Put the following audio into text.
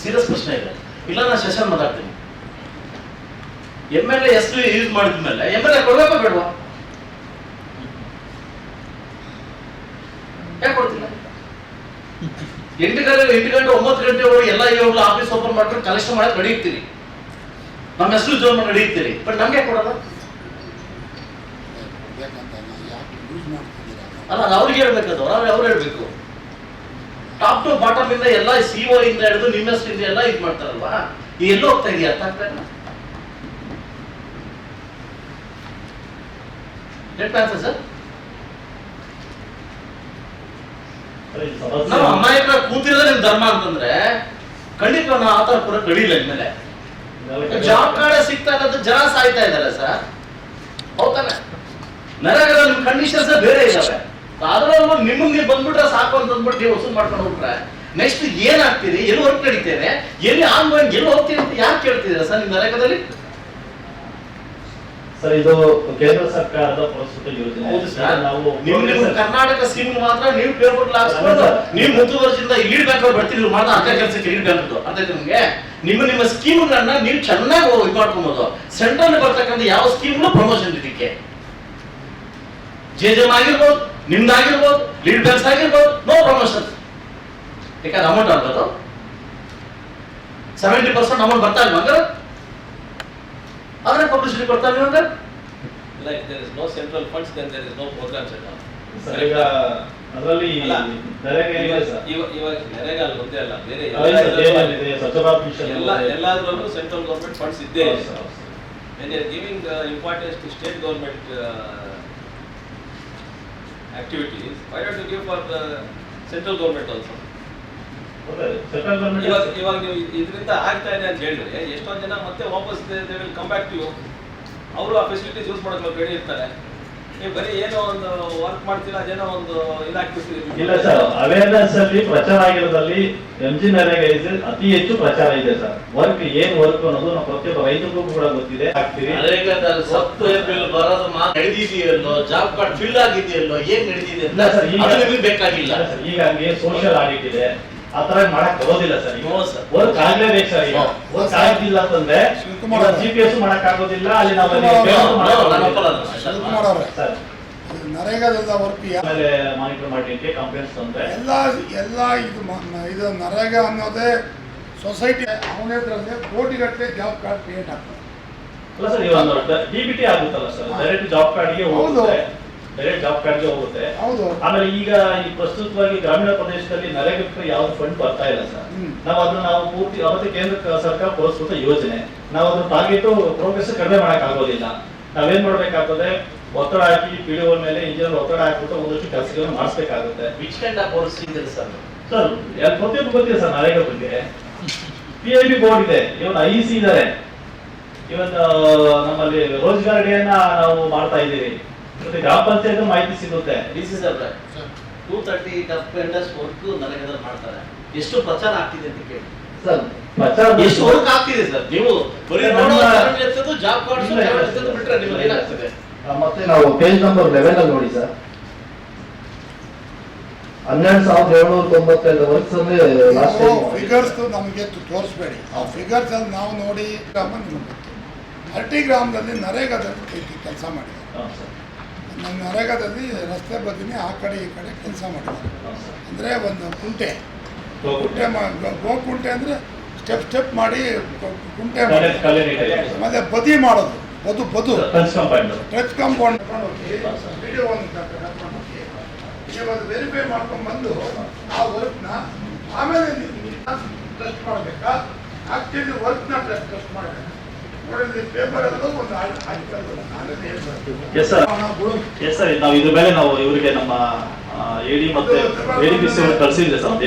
Serious ಪ್ರಶ್ನೆ ಇದೆ. ಇಲ್ಲ ನಾನು ಸೆಷನ್ ಮಾತಾಡ್ತೀನಿ. MLA ಎಷ್ಟು ಯೂಸ್ ಮಾಡಿದ್ಮೇಲೆ MLA ಕೊಡ್ಬೇಕೋ ಬೇಡವಾ? ಯಾಕೆ ಕೊಡ್ತಿಲ್ಲ? 8 ಗಂಟೆ 9 ಗಂಟೆವರೆಗೆ ಎಲ್ಲ ಇವಾಗ ಆಫೀಸ್ ಓಪನ್ ಮಾಡ್ಕೊಂಡು ಕಲೆಕ್ಷನ್ ಮಾಡಕ್ ನಡೆಯುತ್ತೀರಿ, ನಮ್ಮ ಹೆಸರು ಜೋನ್ ನಡೆಯುತ್ತೀರಿ, ಬಟ್ ನಮ್ಗೆ ಕೊಡಲ್ಲ. ಅಲ್ಲ ಅವ್ರಿಗೆ ಹೇಳ್ಬೇಕದು, ಅವ್ರು ಹೇಳ್ಬೇಕು. ಟಾಪ್ ಟು ಬಾಟಮ್ ಇಂದ ಎಲ್ಲ CO ಇಂದ ಹಿಡಿದು ನಿಮ್ಮ ಹೆಸರಿಂದ ಎಲ್ಲ ಇದು ಮಾಡ್ತಾರಲ್ವಾ, ಈ ಎಲ್ಲೋ ಹೋಗ್ತಾ ಇದೆಯಾ? ಅರ್ಥ ಆಗ್ತಾ ಇಲ್ಲ. ಸರ್ ನಾವು ಅಮ್ಮಾಯಿಕರ ಕೂತಿರೋದೇ ನಿಮ್ ಧರ್ಮ ಅಂತಂದ್ರೆ ಖಂಡಿತ ನಾವು ಆತರ ಪೂರ ಕಡಿಲ್ಲ. ಇನ್ಮೇಲೆ ಜಾಬ್ ಕಾರ್ಡ್ ಸಿಗ್ತಾ ಇರೋದು ಜನ ಸಾಯ್ತಾ ಇದ್ದಾರೆ ಸರ್, ಹೌದಾನೆ? ನರೇಗಾದ ನಿಮ್ ಕಂಡೀಷನ್ಸ್ ಬೇರೆ ಇದಾವೆ. ಅದ್ರಲ್ಲೂ ನಿಮಗೆ ಬಂದ್ಬಿಟ್ರೆ ಸಾಕು ಅಂತ ಅಂದ್ಬಿಟ್ಟು ನೀವು ವಸೂಲ್ ಮಾಡ್ಕೊಂಡು ಹೋಗ್ಬಿಟ್ರೆ ನೆಕ್ಸ್ಟ್ ಏನ್ ಆಗ್ತೀರಿ? ಎಲ್ಲಿ ವರ್ಕ್ ನಡೀತೇವೆ, ಎಲ್ಲಿ ಆನ್ಗೋಯಿಂಗ್ ಎಲ್ಲಿ ಹೋಗ್ತೀರಿ ಅಂತ ಯಾರು ಕೇಳ್ತಿದ್ದೀರಾ ಸರ್ ನಿಮ್ ನರೇಗಾದಲ್ಲಿ? ಸರ್ ಇದು ಕೇಂದ್ರ ಸರ್ಕಾರದ ಪ್ರಸ್ತುತ ಯೋಜನೆ. ಕರ್ನಾಟಕ ಸ್ಕೀಮ್ ಮಾತ್ರ ನೀವು ಪೇಪರ್ ಹಾಕ್ಸ್ಕೊಂಡು ನೀವು ಮುತುವರ್ಜಿಯಿಂದ ಲೀಡ್ ಬ್ಯಾಂಕ್ ಅವ್ರು ಬರ್ತೀರಿ ಮಾಡಿದ ಅರ್ಥ ಕೆಲಸಕ್ಕೆ ಲೀಡ್ ಬ್ಯಾಂಕ್ ಅರ್ಥ ನಿಮ್ಗೆ. ನಿಮ್ಮ ಸ್ಕೀಮ್ಗಳನ್ನ ನೀವು ಚೆನ್ನಾಗಿ ಇದು ಮಾಡ್ಕೊಬಹುದು. ಸೆಂಟ್ರಲ್ ಬರ್ತಕ್ಕಂಥ ಯಾವ ಸ್ಕೀಮ್ನು ಪ್ರಮೋಷನ್ ಇದಕ್ಕೆ JJM ಆಗಿರ್ಬೋದು, ನಿಮ್ದಾಗಿರ್ಬೋದು, ಲೀಡ್ ಬ್ಯಾಂಕ್ಸ್ ಆಗಿರ್ಬೋದು, ನೋ ಪ್ರಮೋಷನ್. ಯಾಕಂದ್ರೆ ಅಮೌಂಟ್ ಆಗ್ಬೋದು 70% ಅಮೌಂಟ್ ಬರ್ತಾ ಇಲ್ವಾ ಹಂಗಾರೆ? ಅದನ್ನ ಪಬ್ಲಿಸಿಟಿ ಕೊಡ್ತಾ ಇಲ್ಲ ಅಂದ್ರೆ like there is no central funds, then there is no programs at all. Sir ಈಗ ಅದರಲ್ಲಿ ನರೇಗಾ ಇದೆ ಸರ್. ಇವಾಗ ನರೇಗಾ ಅಲ್ಲಿ ಒಂದೇ ಅಲ್ಲ, ಬೇರೆ ಸ್ವಚ್ಛ ಭಾರತ್ ಮಿಷನ್ ಎಲ್ಲಾದ್ರಲ್ಲೂ ಸೆಂಟ್ರಲ್ ಗವರ್ನಮೆಂಟ್ ಫಂಡ್ಸ್ ಇದ್ದೇ ಇದೆ. when they are giving importance to state government activities, why don't you give for the central government also? Central government ಇವಾಗ ನೀವು ಇದರಿಂದ ಆಗ್ತಾ ಇದೆ ಅಂತ ಹೇಳಿದ್ರೆ ಎಷ್ಟೊಂದು ಜನ ಮತ್ತೆ ವಾಪಸ್ they will come back to you. ಅವರು ಆ ಫೆಸಿಲಿಟೀಸ್ ಯೂಸ್ ಮಾಡೋಕೆ ರೆಡಿ ಇರ್ತಾರೆ. ನೀವು ಬರೀ ಏನೋ ಒಂದು ವರ್ಕ್ ಮಾಡ್ತೀರಾ, ಅದೇನೋ ಒಂದು ಇದಾಗ್ತಿರ್ತೀರಿ. ಇಲ್ಲ ಸರ್, ಅವೇರ್ನೆಸ್ ಅಲ್ಲಿ ಪ್ರಚಾರ ಆಗಿರೋದ್ರಲ್ಲಿ MG ನರೇಗಾ ಅತಿ ಹೆಚ್ಚು ಪ್ರಚಾರ ಇದೆ ಸರ್. ವರ್ಕ್ ಏನ್ ವರ್ಕ್ ಅನ್ನೋದು ನಾವು ಪ್ರತಿಯೊಬ್ಬ ರೈತರಿಗೂ ಕೂಡ ಗೊತ್ತಿದೆ. ನರೇಗಾದಲ್ಲಿ ಸತ್ತು ಏಪ್ರಿಲ್ ಬರೋದು ನಡೆದಿದೆಯಲ್ಲೋ, ಜಾಬ್ ಕಾರ್ಡ್ ಫಿಲ್ ಆಗಿದೆಯಲ್ಲೋ, ಏನ್ ನಡೆದಿದೆ ಇಲ್ಲ ಸರ್, ಈಗ ನಿಮಗೆ ಬೇಕಾಗಿಲ್ಲ. ಈಗ ಹಂಗೆ ಸೋಷಿಯಲ್ ಆಡಿಟ್ ಇದೆ, ಆತರ ಮಾಡಕ್ ಬರೋದಿಲ್ಲ ಸರ್. ವರ್ಕ್ ಆಗ್ಲೇಬೇಕು ಸರ್. ಈಗ ವರ್ಕ್ ಆಗಿಲ್ಲ ಅಂತಂದ್ರೆ GPS ಮಾಡಕ್ ಆಗೋದಿಲ್ಲ. ಅಲ್ಲಿ ನಾವು ನರೇಗಾದ ವರ್ಕ್ ಮಾನಿಟರ್ ಮಾಡಲಿಕ್ಕೆ ಕಂಪ್ಲೇಂಟ್ಸ್ ಅಂದ್ರೆ ಇದು ನರೇಗಾ ಅನ್ನೋದೇ ಸೊಸೈಟಿ ಅವನೇದ್ರಲ್ಲಿ ಕೋಟಿಗಟ್ಟಲೆ ಜಾಬ್ ಕಾರ್ಡ್ ಕ್ರಿಯೇಟ್ ಆಗ್ತದೆ. ಅಲ್ಲ ಸರ್, ಇವೊಂದು DBT ಆಗುತ್ತಲ್ಲ ಸರ್, ಡೈರೆಕ್ಟ್ ಜಾಬ್ ಕಾರ್ಡ್ಗೆ ಹೋಗುತ್ತೆ. ಡೈರೆಕ್ಟ್ ಜಾಬ್ ಕಾರ್ಡ್ಗೆ ಹೋಗುತ್ತೆ. ಆಮೇಲೆ ಈಗ ಈ ಪ್ರಸ್ತುತವಾಗಿ ಗ್ರಾಮೀಣ ಪ್ರದೇಶದಲ್ಲಿ ನರೇಗಾಕ್ಕೆ ಯಾವ್ದು ಫಂಡ್ ಬರ್ತಾ ಇಲ್ಲ ಸರ್. ನಾವು ಪೂರ್ತಿ ಅವತ್ತು ಕೇಂದ್ರ ಸರ್ಕಾರ ಪುರಸ್ಕೃತ ಯೋಜನೆ, ನಾವು ಅದ್ರ ಟಾರ್ಗೆಟ್ ಪ್ರೋಗ್ರೆಸ್ ಕಡಿಮೆ ಮಾಡಕ್ ಆಗೋದಿಲ್ಲ. ನಾವೇನ್ ಮಾಡ್ಬೇಕಾಗ್ತದೆ, ಒತ್ತಡ ಹಾಕಿ PDO ಮೇಲೆ ಇಂಜಿನಿಯರ್ ಒತ್ತಡ ಹಾಕ್ಬಿಟ್ಟು ಒಂದಷ್ಟು ಕೆಲಸಗಳನ್ನು ಮಾಡಿಸ್ಬೇಕಾಗುತ್ತೆ. ವಿಚ್ ಕೈಂಡ್ ಆಫ್ ಕೋರ್ಸ್ ಇದೆ ಸರ್? ಸರ್ ಪ್ರತಿಯೊಬ್ಬರು ಗೊತ್ತಿದೆ ಸರ್ ನರೇಗಾ ಬಗ್ಗೆ. PIB ಬೋರ್ಡ್ ಇದೆ, ಇವತ್ತು IEC ಇದ್ದಾರೆ, ಇವತ್ತು ನಮ್ಮಲ್ಲಿ ರೋಜ್ಗಾರ್ ಡೇನ ನಾವು ಮಾಡ್ತಾ ಇದ್ದೀವಿ. ಮತ್ತೆ ಗ್ರಾಮ ಪಂಚಾಯತ್ ಮಾಹಿತಿ ಸಿಗುತ್ತೆ. ದಿಸ್ ಇಸ್ 230 ಟೆಂಡರ್ಸ್ ವರ್ಕ್ ನರೇಗಾದಲ್ಲಿ ಮಾಡ್ತಾರೆ. ಎಷ್ಟು ಪ್ರಚಾರ ಆಗ್ತಿದೆ ಅಂತ ಕೇಳಿ ಸರ್. ಪ್ರಚಾರ ಎಷ್ಟು ವರ್ಕ್ ಆಗ್ತಿದೆ ಸರ್? ನೀವು ಬರೀ ಜಾಬ್ ಕಾರ್ಡ್ಸ್ ಬಿಟ್ರೆ ನಿಮಗೆ ಏನಾಗ್ತದೆ? ಮತ್ತೆ ನಾವು ಪೇಜ್ ನಂಬರ್ 11 ಅಲ್ಲಿ ನೋಡಿ ಸರ್, 12,792 ವರ್ಕ್ಸ್ ಅಂದ್ರೆ ಲಾಸ್ಟ್ ಫಿಗರ್ಸ್ ನಮಗೆ ತೋರಿಸ್ಬೇಡಿ. ಆ ಫಿಗರ್ಸ್ ಅಲ್ಲಿ ನಾವು ನೋಡಿ ಗ್ರಾಮದಲ್ಲಿ ನರೇಗಾದಲ್ಲಿ ಕೆಲಸ ಮಾಡಿದ್ದಾರೆ. ನಮ್ಮ ನರೇಗಾದಲ್ಲಿ ರಸ್ತೆ ಬದಿನೇ ಆ ಕಡೆ ಈ ಕಡೆ ಕೆಲಸ ಮಾಡಿದ್ದಾರೆ. ಅಂದರೆ ಒಂದು ಕುಂಟೆ ಗೋಕುಂಟೆ ಅಂದರೆ ಸ್ಟೆಪ್ ಮಾಡಿ ಕುಂಟೆ ಮತ್ತೆ ಬದಿ ಮಾಡೋದು, ಬದು ಟಚ್ ಕಾಂಪೌಂಡ್ ವಿಡಿಯೋ ಒಂದು ವೆರಿಫೈ ಮಾಡ್ಕೊಂಡು ಬಂದು ಆ ವರ್ಕ್ನ ಆಮೇಲೆ ಟೆಸ್ಟ್ ಮಾಡಬೇಕಾ, ಆಕ್ಚುಲಿ ವರ್ಕ್ನ ಟೆಸ್ಟ್ ಮಾಡಬೇಕು. ಪೇಪರ್ ಎಲ್ಲ ಒಂದು ಎಸ್ ಸರ್, ನಾವು ಇದ್ರ ಮೇಲೆ ನಾವು ಇವರಿಗೆ ನಮ್ಮ AD ಮತ್ತೆ ADPC ಕಳಿಸಿದ್ರೆ ಸರ್.